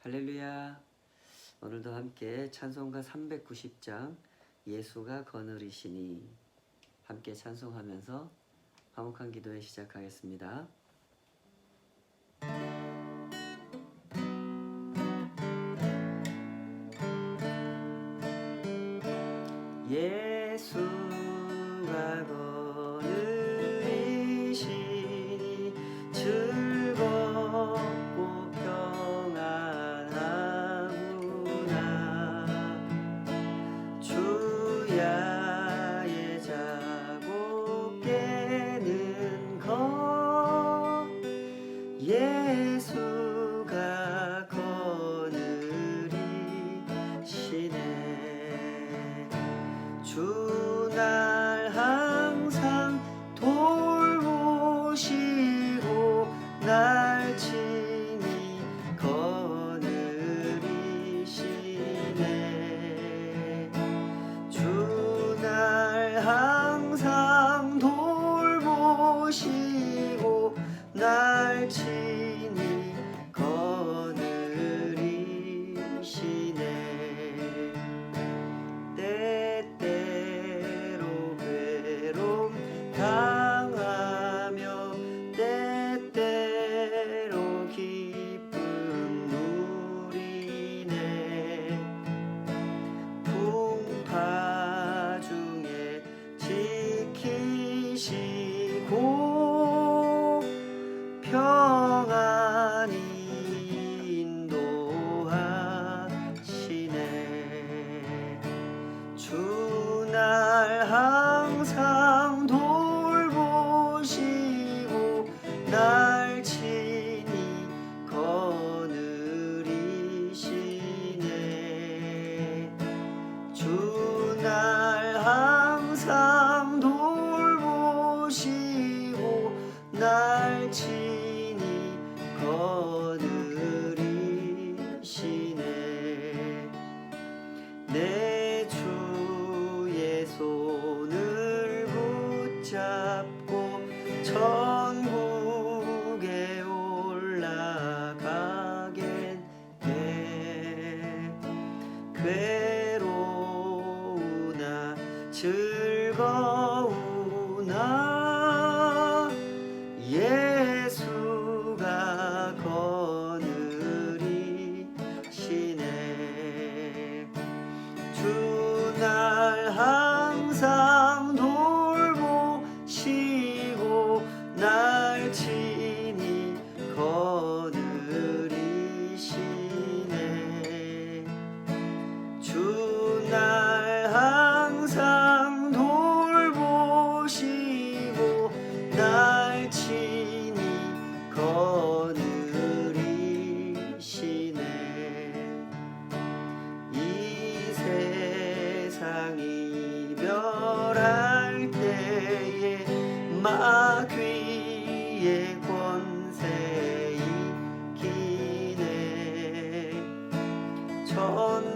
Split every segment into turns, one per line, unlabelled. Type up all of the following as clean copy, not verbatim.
할렐루야. 오늘도 함께 찬송가 390장 예수가 거느리시니 함께 찬송하면서 화목한 기도회 시작하겠습니다. 예수가 거느리시니 즐겁고 평안하구나. 주야의 자고 깨는 것 예수가 거느리시네. 주 날 항상 돌보시고 날 친히 거느리시네. 주 날 항상 돌보시고 날 친히 거느리시네. 때때로 괴로움 당하며 때때로 기쁨 누리네. 풍파 중에 지키시고 평안히 인도하시네. 주 날 항상 돌보시고 날 친히 거느리시네. 주 날 항상 돌보시고 날 친히 거느리시네. 내 주의 손을 붙잡고 천국에 올라가겠네. 괴로우나 즐거우나 예수가 거느리시네. 주 날 항상 돌보시고 날 친히 거느리시네. 주 날 항상 돌보시고 날 친히 거느리시네. 이 세상 이별할 때에 마귀의 권세 있기네. 천국에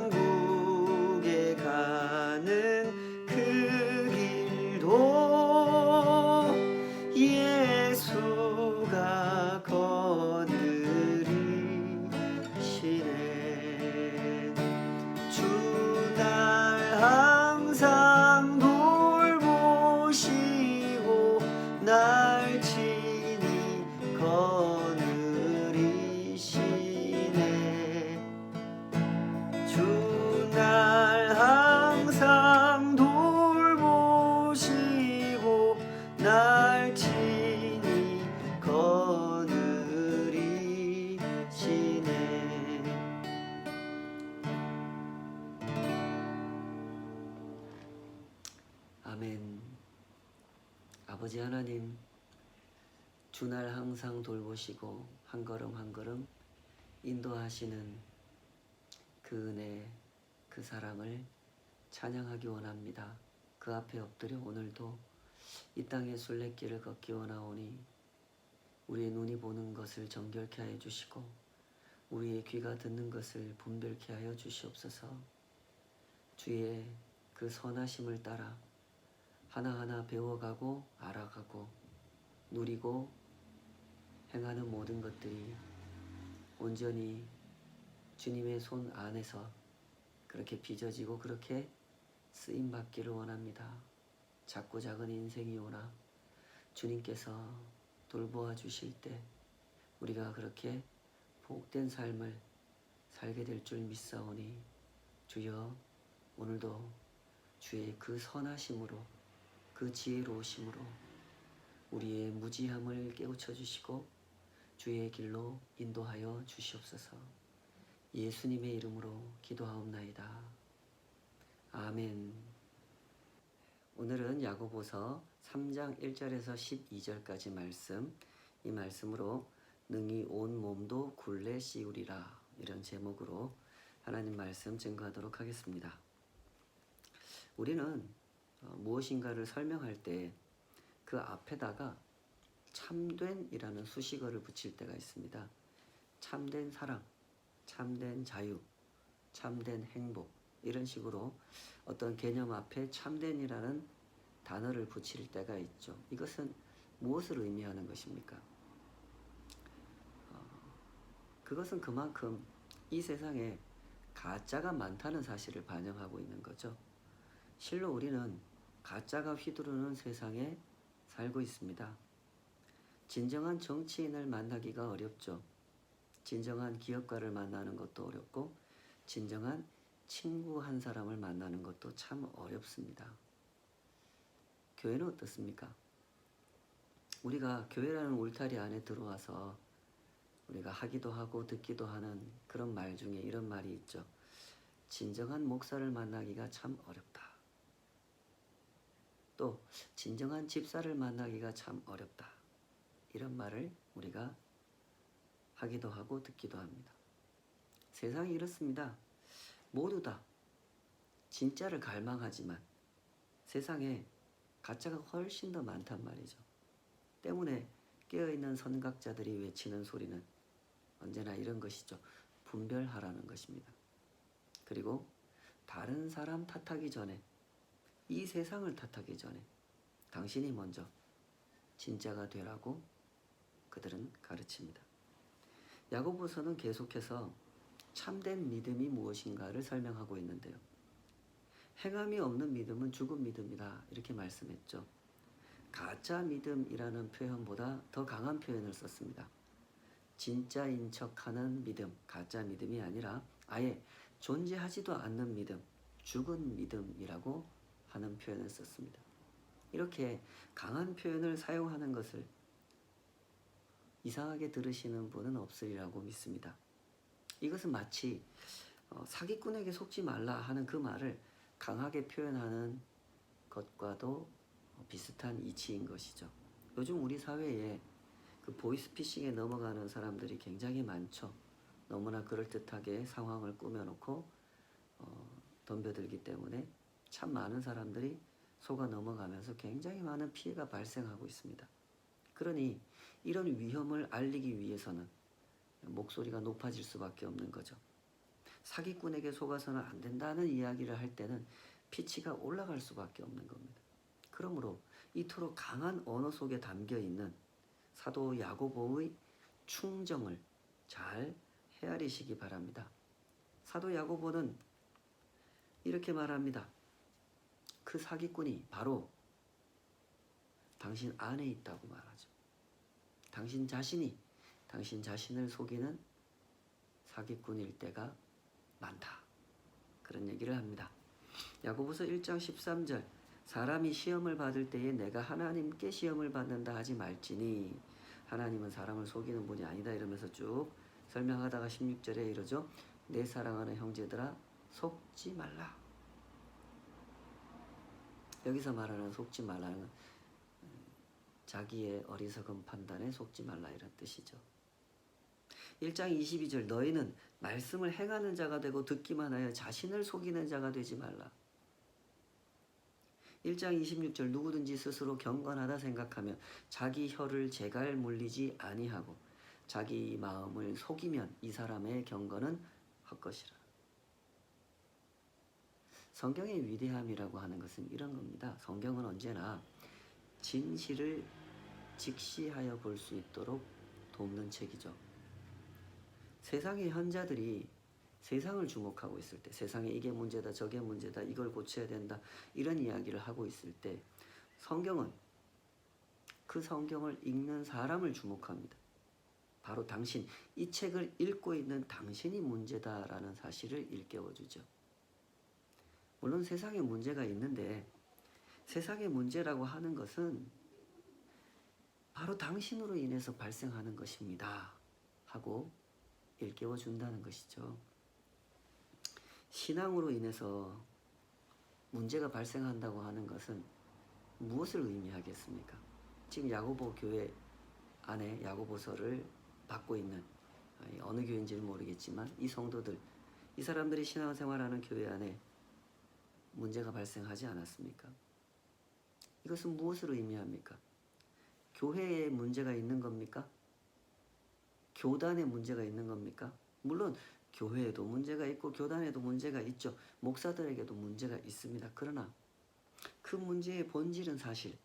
가는 그 길도 예수가 거느리시네. 주 날 항상 돌보시고 날 친히 거느리시네. 주 날 항상 돌보시고 날 친히 거느리시네. 아멘. 아버지 하나님, 주날 항상 돌보시고 한 걸음 한 걸음 인도하시는 그 은혜, 그 사랑을 찬양하기 원합니다. 그 앞에 엎드려 오늘도 이 땅의 순례길을 걷기 원하오니 우리의 눈이 보는 것을 정결케 하여 주시고 우리의 귀가 듣는 것을 분별케 하여 주시옵소서. 주의 그 선하심을 따라 하나하나 배워가고 알아가고 누리고 행하는 모든 것들이 온전히 주님의 손 안에서 그렇게 빚어지고 그렇게 쓰임받기를 원합니다. 작고 작은 인생이 오나 주님께서 돌보아 주실 때 우리가 그렇게 복된 삶을 살게 될 줄 믿사오니 주여 오늘도 주의 그 선하심으로 그 지혜로우심으로 우리의 무지함을 깨우쳐 주시고 주의 길로 인도하여 주시옵소서. 예수님의 이름으로 기도하옵나이다. 아멘. 오늘은 야고보서 3장 1절에서 12절까지 말씀, 이 말씀으로 능히 온 몸도 굴레 씌우리라, 이런 제목으로 하나님 말씀 증거하도록 하겠습니다. 우리는 무엇인가를 설명할 때 그 앞에다가 참된이라는 수식어를 붙일 때가 있습니다. 참된 사랑, 참된 자유, 참된 행복, 이런 식으로 어떤 개념 앞에 참된이라는 단어를 붙일 때가 있죠. 이것은 무엇을 의미하는 것입니까? 그것은 그만큼 이 세상에 가짜가 많다는 사실을 반영하고 있는 거죠. 실로 우리는 가짜가 휘두르는 세상에 살고 있습니다. 진정한 정치인을 만나기가 어렵죠. 진정한 기업가를 만나는 것도 어렵고 진정한 친구 한 사람을 만나는 것도 참 어렵습니다. 교회는 어떻습니까? 우리가 교회라는 울타리 안에 들어와서 우리가 하기도 하고 듣기도 하는 그런 말 중에 이런 말이 있죠. 진정한 목사를 만나기가 참 어렵다. 또 진정한 집사를 만나기가 참 어렵다. 이런 말을 우리가 하기도 하고 듣기도 합니다. 세상이 이렇습니다. 모두 다 진짜를 갈망하지만 세상에 가짜가 훨씬 더 많단 말이죠. 때문에 깨어있는 선각자들이 외치는 소리는 언제나 이런 것이죠. 분별하라는 것입니다. 그리고 다른 사람 탓하기 전에, 이 세상을 탓하기 전에 당신이 먼저 진짜가 되라고 그들은 가르칩니다. 야고보서는 계속해서 참된 믿음이 무엇인가를 설명하고 있는데요. 행함이 없는 믿음은 죽은 믿음이다, 이렇게 말씀했죠. 가짜 믿음이라는 표현보다 더 강한 표현을 썼습니다. 진짜인 척하는 믿음, 가짜 믿음이 아니라 아예 존재하지도 않는 믿음, 죽은 믿음이라고 하는 표현을 썼습니다. 이렇게 강한 표현을 사용하는 것을 이상하게 들으시는 분은 없으리라고 믿습니다. 이것은 마치 사기꾼에게 속지 말라 하는 그 말을 강하게 표현하는 것과도 비슷한 이치인 것이죠. 요즘 우리 사회에 그 보이스피싱에 넘어가는 사람들이 굉장히 많죠. 너무나 그럴듯하게 상황을 꾸며놓고 덤벼들기 때문에 참 많은 사람들이 속아 넘어가면서 굉장히 많은 피해가 발생하고 있습니다. 그러니 이런 위험을 알리기 위해서는 목소리가 높아질 수밖에 없는 거죠. 사기꾼에게 속아서는 안 된다는 이야기를 할 때는 피치가 올라갈 수밖에 없는 겁니다. 그러므로 이토록 강한 언어 속에 담겨있는 사도 야고보의 충정을 잘 헤아리시기 바랍니다. 사도 야고보는 이렇게 말합니다. 그 사기꾼이 바로 당신 안에 있다고 말하죠. 당신 자신이 당신 자신을 속이는 사기꾼일 때가 많다. 그런 얘기를 합니다. 야고보서 1장 13절, 사람이 시험을 받을 때에 내가 하나님께 시험을 받는다 하지 말지니 하나님은 사람을 속이는 분이 아니다, 이러면서 쭉 설명하다가 16절에 이러죠. 내 사랑하는 형제들아 속지 말라. 여기서 말하는 속지 말라는 자기의 어리석은 판단에 속지 말라, 이런 뜻이죠. 1장 22절, 너희는 말씀을 행하는 자가 되고 듣기만 하여 자신을 속이는 자가 되지 말라. 1장 26절, 누구든지 스스로 경건하다 생각하며 자기 혀를 제갈 물리지 아니하고 자기 마음을 속이면 이 사람의 경건은 헛것이라. 성경의 위대함이라고 하는 것은 이런 겁니다. 성경은 언제나 진실을 직시하여 볼 수 있도록 돕는 책이죠. 세상의 현자들이 세상을 주목하고 있을 때, 세상에 이게 문제다, 저게 문제다, 이걸 고쳐야 된다, 이런 이야기를 하고 있을 때 성경은 그 성경을 읽는 사람을 주목합니다. 바로 당신, 이 책을 읽고 있는 당신이 문제다라는 사실을 일깨워주죠. 물론 세상에 문제가 있는데 세상의 문제라고 하는 것은 바로 당신으로 인해서 발생하는 것입니다 하고 일깨워준다는 것이죠. 신앙으로 인해서 문제가 발생한다고 하는 것은 무엇을 의미하겠습니까? 지금 야고보 교회 안에 야고보서를 받고 있는 어느 교회인지는 모르겠지만 이 성도들, 이 사람들이 신앙생활하는 교회 안에 문제가 발생하지 않았습니까? 이것은 무엇을 의미합니까? 교회에 문제가 있는 겁니까? 교단에 문제가 있는 겁니까? 물론 교회에도 문제가 있고 교단에도 문제가 있죠. 목사들에게도 문제가 있습니다. 그러나 그 문제의 본질은 사실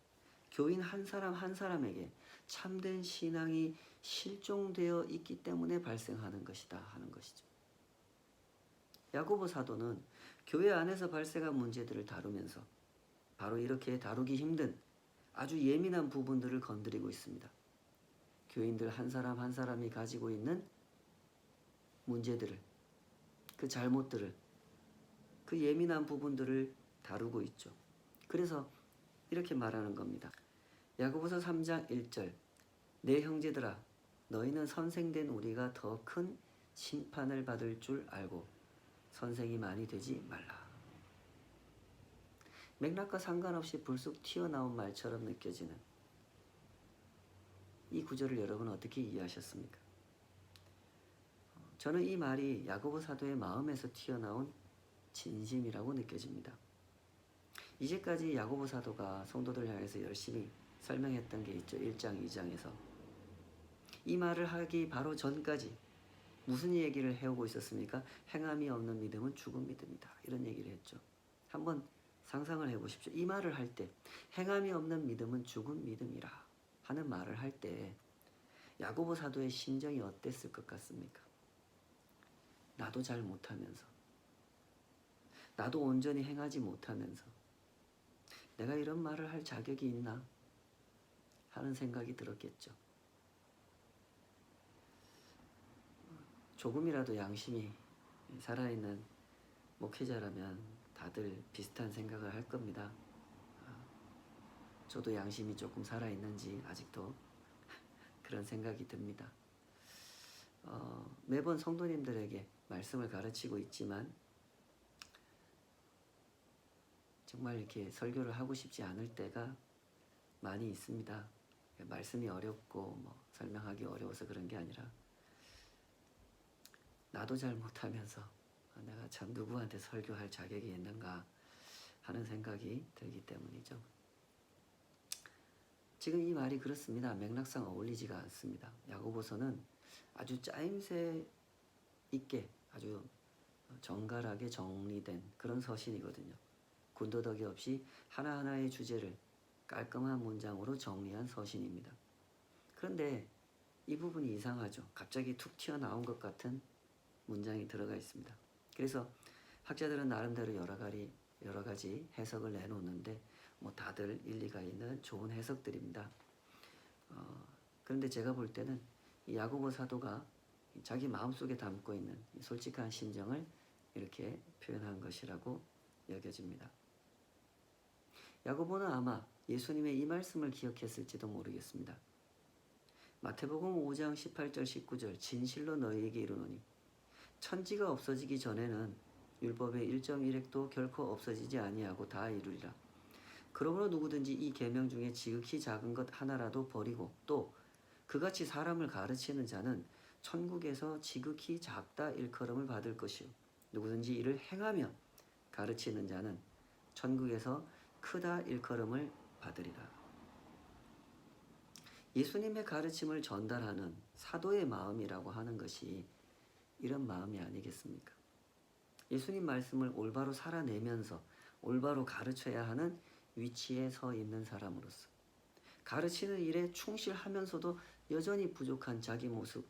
교인 한 사람 한 사람에게 참된 신앙이 실종되어 있기 때문에 발생하는 것이다 하는 것이죠. 야고보 사도는 교회 안에서 발생한 문제들을 다루면서 바로 이렇게 다루기 힘든 아주 예민한 부분들을 건드리고 있습니다. 교인들 한 사람 한 사람이 가지고 있는 문제들을, 그 잘못들을, 그 예민한 부분들을 다루고 있죠. 그래서 이렇게 말하는 겁니다. 야고보서 3장 1절, 내 형제들아 너희는 선생된 우리가 더 큰 심판을 받을 줄 알고 선생이 많이 되지 말라. 맥락과 상관없이 불쑥 튀어나온 말처럼 느껴지는 이 구절을 여러분 어떻게 이해하셨습니까? 저는 이 말이 야고보 사도의 마음에서 튀어나온 진심이라고 느껴집니다. 이제까지 야고보 사도가 성도들 향해서 열심히 설명했던 게 있죠. 1장, 2장에서. 이 말을 하기 바로 전까지 무슨 얘기를 해오고 있었습니까? 행함이 없는 믿음은 죽은 믿음이다. 이런 얘기를 했죠. 한번 상상을 해보십시오. 이 말을 할 때 행함이 없는 믿음은 죽은 믿음이라 하는 말을 할 때 야고보 사도의 심정이 어땠을 것 같습니까? 나도 잘 못하면서, 나도 온전히 행하지 못하면서 내가 이런 말을 할 자격이 있나 하는 생각이 들었겠죠. 조금이라도 양심이 살아있는 목회자라면 다들 비슷한 생각을 할 겁니다. 저도 양심이 조금 살아있는지 아직도 그런 생각이 듭니다. 매번 성도님들에게 말씀을 가르치고 있지만 정말 이렇게 설교를 하고 싶지 않을 때가 많이 있습니다. 말씀이 어렵고 설명하기 어려워서 그런 게 아니라 나도 잘 못하면서 내가 참 누구한테 설교할 자격이 있는가 하는 생각이 들기 때문이죠. 지금 이 말이 그렇습니다. 맥락상 어울리지가 않습니다. 야고보서는 아주 짜임새 있게 아주 정갈하게 정리된 그런 서신이거든요. 군더더기 없이 하나하나의 주제를 깔끔한 문장으로 정리한 서신입니다. 그런데 이 부분이 이상하죠. 갑자기 툭 튀어나온 것 같은 문장이 들어가 있습니다. 그래서 학자들은 나름대로 여러 가지 해석을 내놓는데 다들 일리가 있는 좋은 해석들입니다. 그런데 제가 볼 때는 이 야고보 사도가 자기 마음속에 담고 있는 솔직한 심정을 이렇게 표현한 것이라고 여겨집니다. 야고보는 아마 예수님의 이 말씀을 기억했을지도 모르겠습니다. 마태복음 5장 18절 19절 진실로 너희에게 이르노니 천지가 없어지기 전에는 율법의 1.1획도 결코 없어지지 아니하고 다 이루리라. 그러므로 누구든지 이 계명 중에 지극히 작은 것 하나라도 버리고 또 그같이 사람을 가르치는 자는 천국에서 지극히 작다 일컬음을 받을 것이요 누구든지 이를 행하며 가르치는 자는 천국에서 크다 일컬음을 받으리라. 예수님의 가르침을 전달하는 사도의 마음이라고 하는 것이 이런 마음이 아니겠습니까? 예수님 말씀을 올바로 살아내면서 올바로 가르쳐야 하는 위치에 서 있는 사람으로서 가르치는 일에 충실하면서도 여전히 부족한 자기 모습,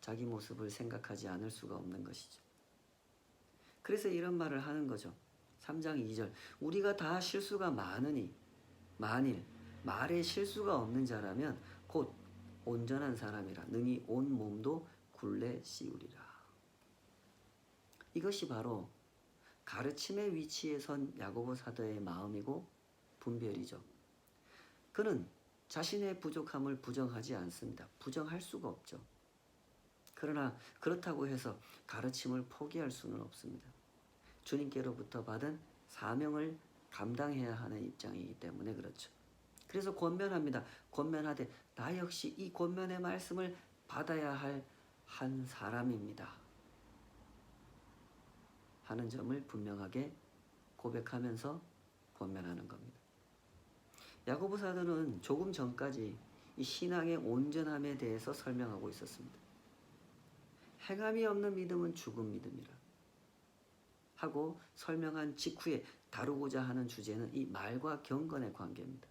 자기 모습을 생각하지 않을 수가 없는 것이죠. 그래서 이런 말을 하는 거죠. 3장 2절 우리가 다 실수가 많으니 만일 말에 실수가 없는 자라면 곧 온전한 사람이라 능히 온 몸도 굴레 씌우리라. 이것이 바로 가르침의 위치에 선 야고보 사도의 마음이고 분별이죠. 그는 자신의 부족함을 부정하지 않습니다. 부정할 수가 없죠. 그러나 그렇다고 해서 가르침을 포기할 수는 없습니다. 주님께로부터 받은 사명을 감당해야 하는 입장이기 때문에 그렇죠. 그래서 권면합니다. 권면하되 나 역시 이 권면의 말씀을 받아야 할 한 사람입니다. 하는 점을 분명하게 고백하면서 권면하는 겁니다. 야고보 사도는 조금 전까지 이 신앙의 온전함에 대해서 설명하고 있었습니다. 행함이 없는 믿음은 죽은 믿음이라 하고 설명한 직후에 다루고자 하는 주제는 이 말과 경건의 관계입니다.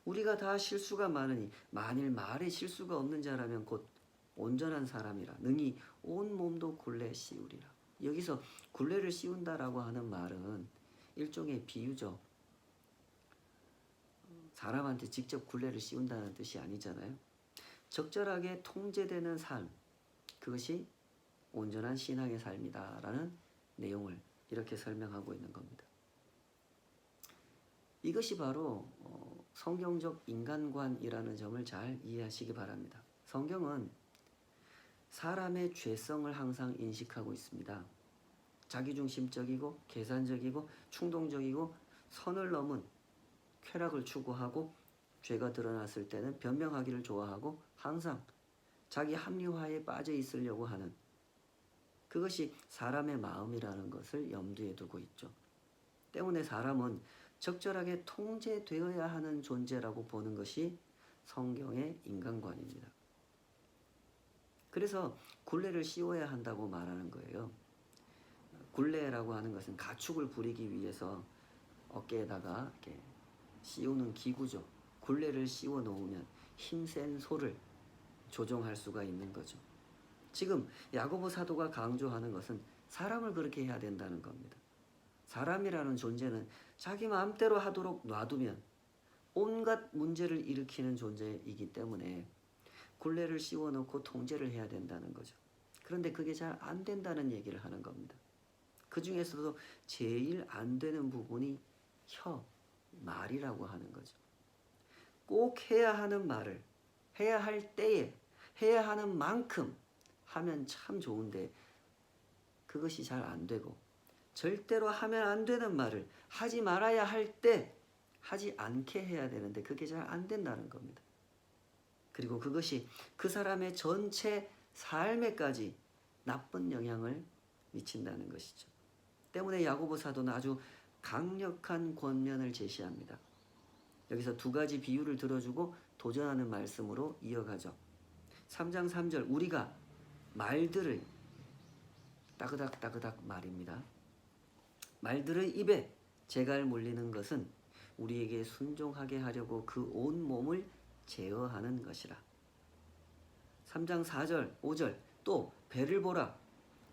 우리가 다 실수가 많으니 만일 말에 실수가 없는 자라면 곧 온전한 사람이라 능히 온 몸도 굴레 씌우리라. 여기서 굴레를 씌운다라고 하는 말은 일종의 비유죠. 사람한테 직접 굴레를 씌운다는 뜻이 아니잖아요. 적절하게 통제되는 삶, 그것이 온전한 신앙의 삶이다라는 내용을 이렇게 설명하고 있는 겁니다. 이것이 바로 성경적 인간관이라는 점을 잘 이해하시기 바랍니다. 성경은 사람의 죄성을 항상 인식하고 있습니다. 자기중심적이고 계산적이고 충동적이고 선을 넘은 쾌락을 추구하고 죄가 드러났을 때는 변명하기를 좋아하고 항상 자기 합리화에 빠져 있으려고 하는 그것이 사람의 마음이라는 것을 염두에 두고 있죠. 때문에 사람은 적절하게 통제되어야 하는 존재라고 보는 것이 성경의 인간관입니다. 그래서 굴레를 씌워야 한다고 말하는 거예요. 굴레라고 하는 것은 가축을 부리기 위해서 어깨에다가 이렇게 씌우는 기구죠. 굴레를 씌워 놓으면 힘센 소를 조종할 수가 있는 거죠. 지금 야고보 사도가 강조하는 것은 사람을 그렇게 해야 된다는 겁니다. 사람이라는 존재는 자기 마음대로 하도록 놔두면 온갖 문제를 일으키는 존재이기 때문에 굴레를 씌워놓고 통제를 해야 된다는 거죠. 그런데 그게 잘 안 된다는 얘기를 하는 겁니다. 그 중에서도 제일 안 되는 부분이 말이라고 하는 거죠. 꼭 해야 하는 말을 해야 할 때에 해야 하는 만큼 하면 참 좋은데 그것이 잘 안 되고 절대로 하면 안 되는 말을 하지 말아야 할 때 하지 않게 해야 되는데 그게 잘 안 된다는 겁니다. 그리고 그것이 그 사람의 전체 삶에까지 나쁜 영향을 미친다는 것이죠. 때문에 야고보 사도는 아주 강력한 권면을 제시합니다. 여기서 두 가지 비유를 들어주고 도전하는 말씀으로 이어가죠. 3장 3절 우리가 말들을 따그닥 말입니다. 말들의 입에 재갈 물리는 것은 우리에게 순종하게 하려고 그 온 몸을 제어하는 것이라. 3장 4절 5절 또 배를 보라.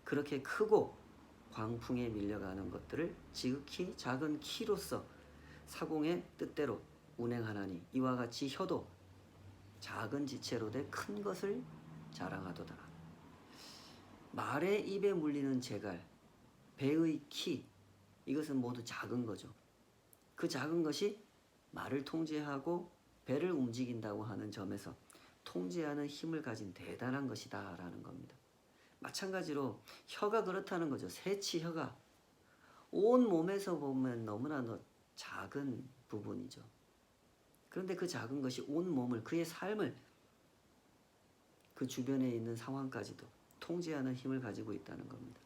그렇게 크고 광풍에 밀려가는 것들을 지극히 작은 키로서 사공의 뜻대로 운행하나니 이와 같이 혀도 작은 지체로 돼 큰 것을 자랑하도다. 말의 입에 물리는 재갈, 배의 키 이것은 모두 작은 거죠. 그 작은 것이 말을 통제하고 배를 움직인다고 하는 점에서 통제하는 힘을 가진 대단한 것이다 라는 겁니다. 마찬가지로 혀가 그렇다는 거죠. 새치 혀가 온 몸에서 보면 너무나 작은 부분이죠. 그런데 그 작은 것이 온 몸을 그의 삶을 그 주변에 있는 상황까지도 통제하는 힘을 가지고 있다는 겁니다.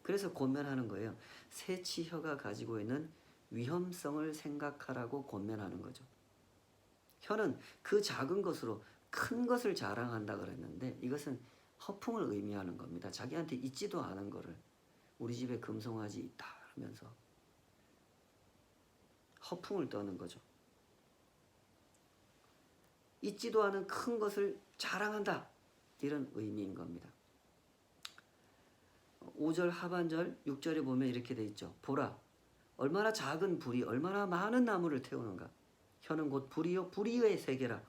그래서 권면하는 거예요. 새치 혀가 가지고 있는 위험성을 생각하라고 권면하는 거죠. 혀는 그 작은 것으로 큰 것을 자랑한다 그랬는데 이것은 허풍을 의미하는 겁니다. 자기한테 있지도 않은 거를 우리 집에 금송아지 있다 하면서 허풍을 떠는 거죠. 있지도 않은 큰 것을 자랑한다. 이런 의미인 겁니다. 5절 하반절 6절에 보면 이렇게 돼 있죠. 보라, 얼마나 작은 불이 얼마나 많은 나무를 태우는가. 혀는 곧 불이요 불의의 세계라.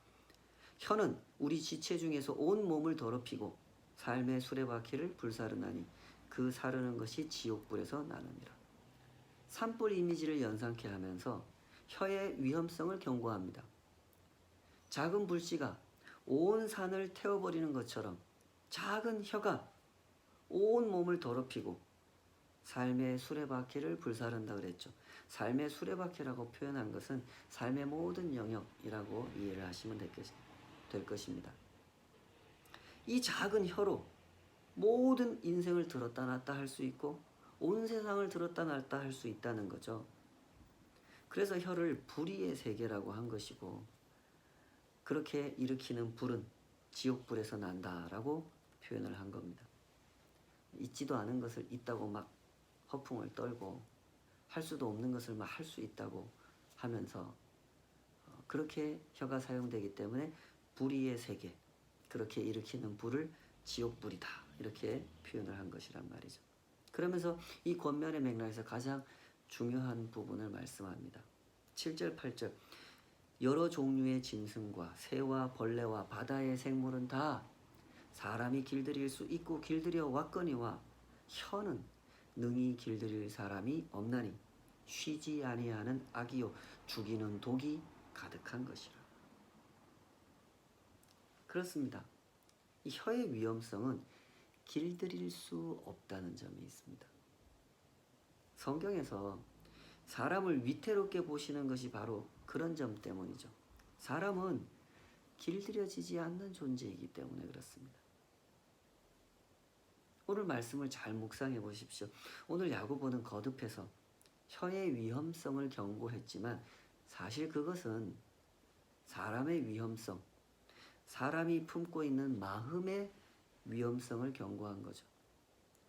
혀는 우리 지체 중에서 온 몸을 더럽히고 삶의 수레바퀴를 불사르나니 그 사르는 것이 지옥불에서 나느니라. 산불 이미지를 연상케 하면서 혀의 위험성을 경고합니다. 작은 불씨가 온 산을 태워버리는 것처럼 작은 혀가 온 몸을 더럽히고 삶의 수레바퀴를 불사른다 그랬죠. 삶의 수레바퀴라고 표현한 것은 삶의 모든 영역이라고 이해를 하시면 될 것입니다. 이 작은 혀로 모든 인생을 들었다 놨다 할 수 있고 온 세상을 들었다 놨다 할 수 있다는 거죠. 그래서 혀를 불의의 세계라고 한 것이고, 그렇게 일으키는 불은 지옥불에서 난다라고 표현을 한 겁니다. 있지도 않은 것을 있다고 막 허풍을 떨고 할 수도 없는 것을 막 할 수 있다고 하면서 그렇게 혀가 사용되기 때문에 불의의 세계, 그렇게 일으키는 불을 지옥불이다 이렇게 표현을 한 것이란 말이죠. 그러면서 이 권면의 맥락에서 가장 중요한 부분을 말씀합니다. 7절 8절 여러 종류의 짐승과 새와 벌레와 바다의 생물은 다 사람이 길들일 수 있고 길들여 왔거니와 혀는 능히 길들일 사람이 없나니 쉬지 아니하는 악이요 죽이는 독이 가득한 것이라. 그렇습니다. 이 혀의 위험성은 길들일 수 없다는 점이 있습니다. 성경에서 사람을 위태롭게 보시는 것이 바로 그런 점 때문이죠. 사람은 길들여지지 않는 존재이기 때문에 그렇습니다. 오늘 말씀을 잘 묵상해 보십시오. 오늘 야고보는 거듭해서 혀의 위험성을 경고했지만 사실 그것은 사람의 위험성, 사람이 품고 있는 마음의 위험성을 경고한 거죠.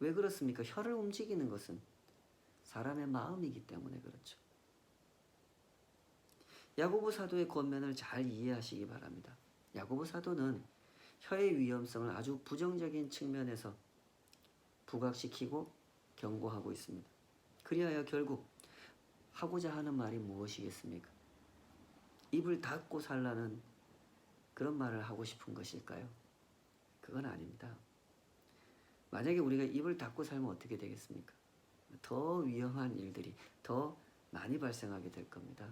왜 그렇습니까? 혀를 움직이는 것은 사람의 마음이기 때문에 그렇죠. 야고보 사도의 권면을 잘 이해하시기 바랍니다. 야고보 사도는 혀의 위험성을 아주 부정적인 측면에서 부각시키고 경고하고 있습니다. 그리하여 결국 하고자 하는 말이 무엇이겠습니까? 입을 닫고 살라는 그런 말을 하고 싶은 것일까요? 그건 아닙니다. 만약에 우리가 입을 닫고 살면 어떻게 되겠습니까? 더 위험한 일들이 더 많이 발생하게 될 겁니다.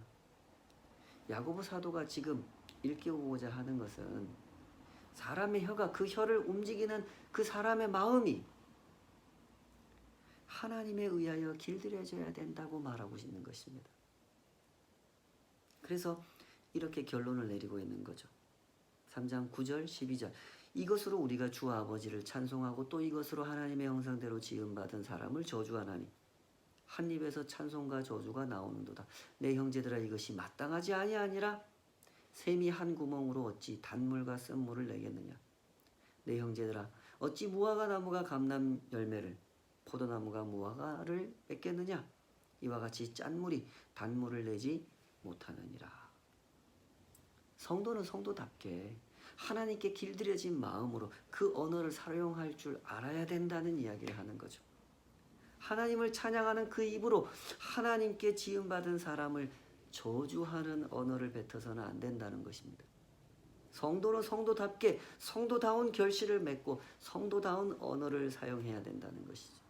야고보 사도가 지금 일깨우고자 하는 것은 사람의 혀가, 그 혀를 움직이는 그 사람의 마음이 하나님에 의하여 길들여져야 된다고 말하고 있는 것입니다. 그래서 이렇게 결론을 내리고 있는 거죠. 3장 9절 12절 이것으로 우리가 주 아버지를 찬송하고 또 이것으로 하나님의 형상대로 지음받은 사람을 저주하나니 한 입에서 찬송과 저주가 나오는도다. 내 형제들아 이것이 마땅하지 아니하니라. 샘이 한 구멍으로 어찌 단물과 쓴물을 내겠느냐. 내 형제들아 어찌 무화과 나무가 감람 열매를 포도나무가 무화과를 맺겠느냐. 이와 같이 짠물이 단물을 내지 못하느니라. 성도는 성도답게 하나님께 길들여진 마음으로 그 언어를 사용할 줄 알아야 된다는 이야기를 하는 거죠. 하나님을 찬양하는 그 입으로 하나님께 지음받은 사람을 저주하는 언어를 뱉어서는 안 된다는 것입니다. 성도는 성도답게 성도다운 결실을 맺고 성도다운 언어를 사용해야 된다는 것이죠.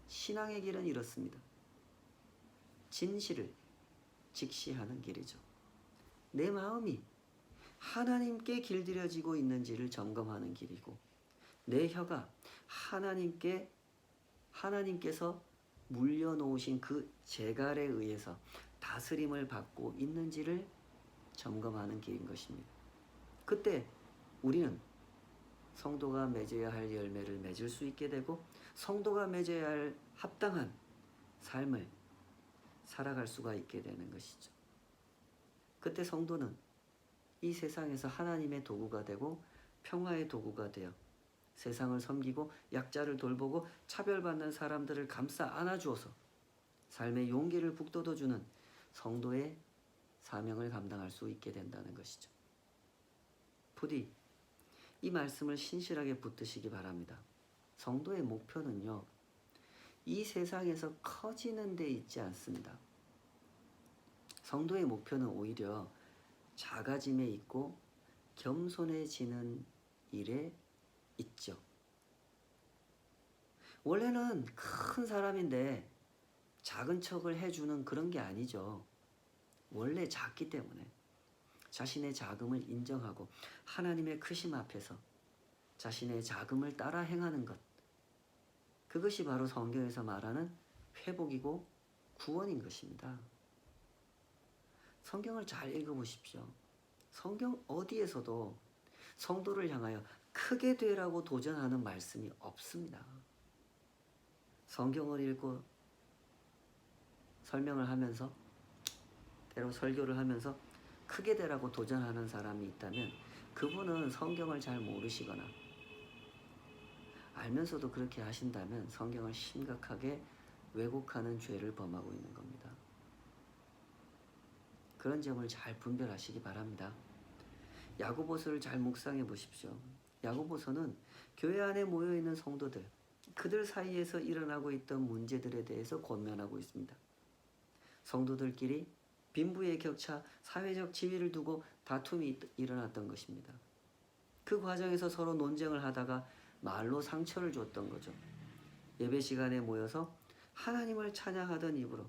신앙의 길은 이렇습니다. 진실을 직시하는 길이죠. 내 마음이 하나님께 길들여지고 있는지를 점검하는 길이고 내 혀가 하나님께서 물려놓으신 그 재갈에 의해서 다스림을 받고 있는지를 점검하는 길인 것입니다. 그때 우리는 성도가 맺어야 할 열매를 맺을 수 있게 되고 성도가 맺어야 할 합당한 삶을 살아갈 수가 있게 되는 것이죠. 그때 성도는 이 세상에서 하나님의 도구가 되고 평화의 도구가 되어 세상을 섬기고 약자를 돌보고 차별받는 사람들을 감싸 안아주어서 삶의 용기를 북돋워주는 성도의 사명을 감당할 수 있게 된다는 것이죠. 부디 이 말씀을 신실하게 붙드시기 바랍니다. 성도의 목표는요, 이 세상에서 커지는 데 있지 않습니다. 성도의 목표는 오히려 작아짐에 있고 겸손해지는 일에 있죠. 원래는 큰 사람인데 작은 척을 해주는 그런 게 아니죠. 원래 작기 때문에 자신의 작음을 인정하고 하나님의 크심 앞에서 자신의 작음을 따라 행하는 것, 그것이 바로 성경에서 말하는 회복이고 구원인 것입니다. 성경을 잘 읽어보십시오. 성경 어디에서도 성도를 향하여 크게 되라고 도전하는 말씀이 없습니다. 성경을 읽고 설명을 하면서, 때로 설교를 하면서 크게 되라고 도전하는 사람이 있다면 그분은 성경을 잘 모르시거나, 알면서도 그렇게 하신다면 성경을 심각하게 왜곡하는 죄를 범하고 있는 겁니다. 그런 점을 잘 분별하시기 바랍니다. 야고보서를 잘 묵상해 보십시오. 야고보서는 교회 안에 모여있는 성도들, 그들 사이에서 일어나고 있던 문제들에 대해서 권면하고 있습니다. 성도들끼리 빈부의 격차, 사회적 지위를 두고 다툼이 일어났던 것입니다. 그 과정에서 서로 논쟁을 하다가 말로 상처를 줬던 거죠. 예배 시간에 모여서 하나님을 찬양하던 입으로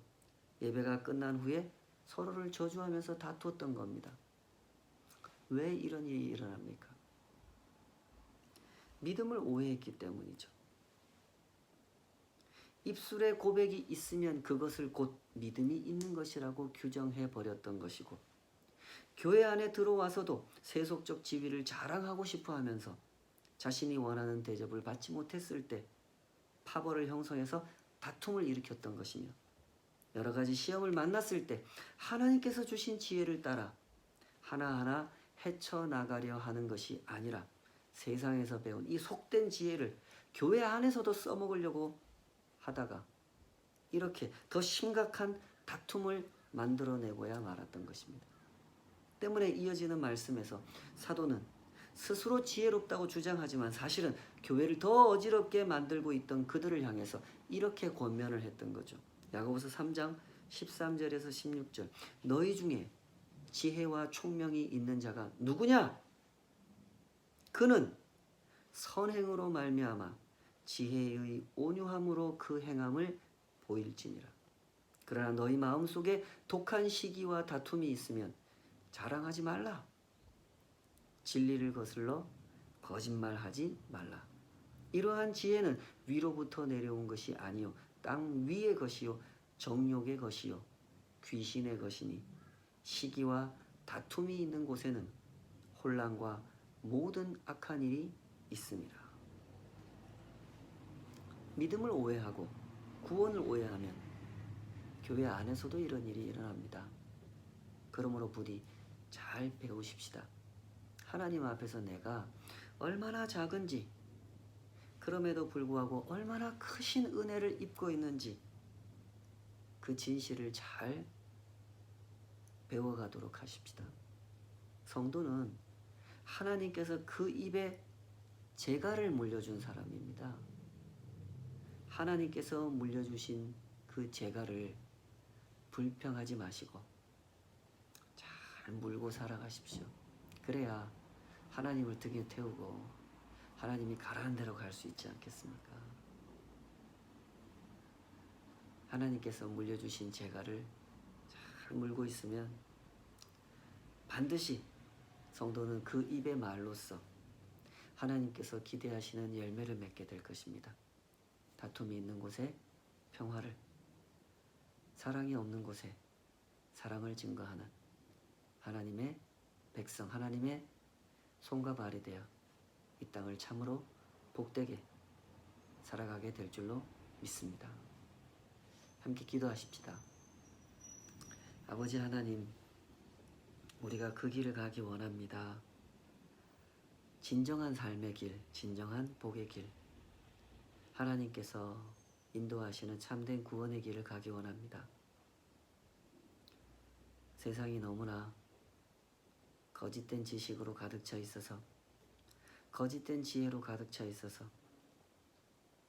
예배가 끝난 후에 서로를 저주하면서 다투었던 겁니다. 왜 이런 일이 일어납니까? 믿음을 오해했기 때문이죠. 입술에 고백이 있으면 그것을 곧 믿음이 있는 것이라고 규정해 버렸던 것이고, 교회 안에 들어와서도 세속적 지위를 자랑하고 싶어 하면서 자신이 원하는 대접을 받지 못했을 때 파벌을 형성해서 다툼을 일으켰던 것이며, 여러 가지 시험을 만났을 때 하나님께서 주신 지혜를 따라 하나하나 헤쳐나가려 하는 것이 아니라 세상에서 배운 이 속된 지혜를 교회 안에서도 써먹으려고 하다가 이렇게 더 심각한 다툼을 만들어내고야 말았던 것입니다. 때문에 이어지는 말씀에서 사도는 스스로 지혜롭다고 주장하지만 사실은 교회를 더 어지럽게 만들고 있던 그들을 향해서 이렇게 권면을 했던 거죠. 야고보서 3장 13절에서 16절, 너희 중에 지혜와 총명이 있는 자가 누구냐? 그는 선행으로 말미암아 지혜의 온유함으로 그 행함을 보일지니라. 그러나 너희 마음속에 독한 시기와 다툼이 있으면 자랑하지 말라. 진리를 거슬러 거짓말하지 말라. 이러한 지혜는 위로부터 내려온 것이 아니요 땅 위의 것이요 정욕의 것이요 귀신의 것이니 시기와 다툼이 있는 곳에는 혼란과 모든 악한 일이 있습니다. 믿음을 오해하고 구원을 오해하면 교회 안에서도 이런 일이 일어납니다. 그러므로 부디 잘 배우십시다. 하나님 앞에서 내가 얼마나 작은지, 그럼에도 불구하고 얼마나 크신 은혜를 입고 있는지 그 진실을 잘 배워가도록 하십시다. 성도는 하나님께서 그 입에 재갈을 물려준 사람입니다. 하나님께서 물려주신 그 재갈을 불평하지 마시고 잘 물고 살아가십시오. 그래야 하나님을 등에 태우고 하나님이 가라는 대로 갈 수 있지 않겠습니까? 하나님께서 물려주신 재갈을 잘 물고 있으면 반드시 성도는 그 입의 말로써 하나님께서 기대하시는 열매를 맺게 될 것입니다. 다툼이 있는 곳에 평화를, 사랑이 없는 곳에 사랑을 증거하는 하나님의 백성, 하나님의 손과 발이 되어 이 땅을 참으로 복되게 살아가게 될 줄로 믿습니다. 함께 기도하십시다. 아버지 하나님, 우리가 그 길을 가기 원합니다. 진정한 삶의 길, 진정한 복의 길, 하나님께서 인도하시는 참된 구원의 길을 가기 원합니다. 세상이 너무나 거짓된 지식으로 가득 차 있어서 거짓된 지혜로 가득 차 있어서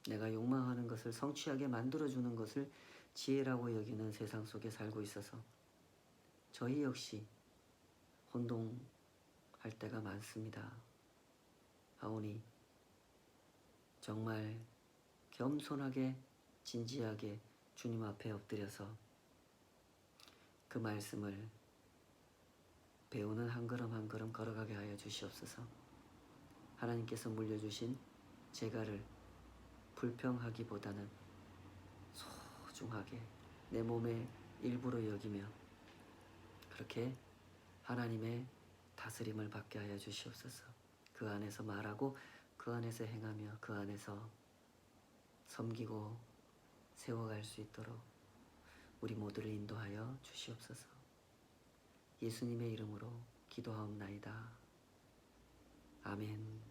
내가 욕망하는 것을 성취하게 만들어주는 것을 지혜라고 여기는 세상 속에 살고 있어서 저희 역시 혼동할 때가 많습니다. 하오니 정말 겸손하게 진지하게 주님 앞에 엎드려서 그 말씀을 배우는 한 걸음 한 걸음 걸어가게 하여 주시옵소서. 하나님께서 물려주신 재갈을 불평하기보다는 소중하게 내 몸의 일부로 여기며 그렇게 하나님의 다스림을 받게 하여 주시옵소서. 그 안에서 말하고 그 안에서 행하며 그 안에서 섬기고 세워갈 수 있도록 우리 모두를 인도하여 주시옵소서. 예수님의 이름으로 기도하옵나이다. 아멘.